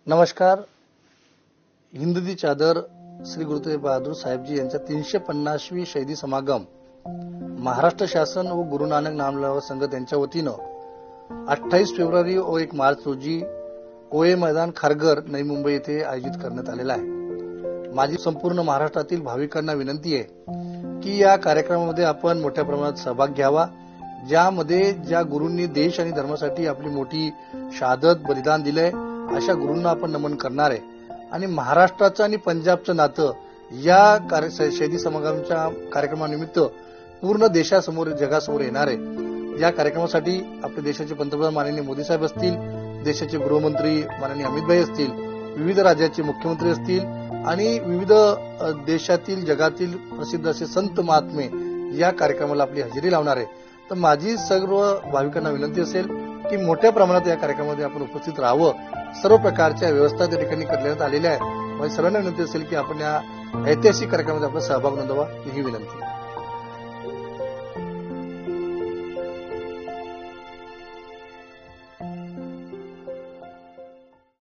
नमस्कार. हिंददी चादर श्री गुरु तेग बहादूर साहेबजी यांचा 350वी शहीदी समागम महाराष्ट्र शासन व गुरु नानक नामलेवा संघ त्यांच्या वतीनं 28 फेब्रुवारी व 1 मार्च रोजी कोळे मैदान खारघर नवी मुंबई येथे आयोजित करण्यात आलेला आहे. माझी संपूर्ण महाराष्ट्रातील भाविकांना विनंती आहे की या कार्यक्रमामध्ये आपण मोठ्या प्रमाणात सहभाग घ्यावा, ज्यामध्ये ज्या गुरूंनी देश आणि धर्मासाठी आपली मोठी शहादत बलिदान दिलंय अशा गुरूंना आपण नमन करणार आहे. आणि महाराष्ट्राचं आणि पंजाबचं नातं या शहीदी समागमच्या कार्यक्रमानिमित्त पूर्ण देशासमोर जगासमोर येणार आहे. या कार्यक्रमासाठी आपल्या देशाचे पंतप्रधान माननीय मोदी साहेब असतील, देशाचे गृहमंत्री माननीय अमित भाई असतील, विविध राज्याचे मुख्यमंत्री असतील आणि विविध देशातील जगातील प्रसिद्ध असे संत महात्मे या कार्यक्रमाला आपली हजेरी लावणार आहे. तर माझी सर्व भाविकांना विनंती असेल की मोठ्या प्रमाणात या कार्यक्रमामध्ये आपण उपस्थित राहावं. सर्व प्रकारच्या व्यवस्था त्या ठिकाणी करण्यात आलेल्या आहेत. माझी सर्वांना विनंती असेल की आपण या ऐतिहासिक कार्यक्रमामध्ये आपला सहभाग नोंदवा ही विनंती.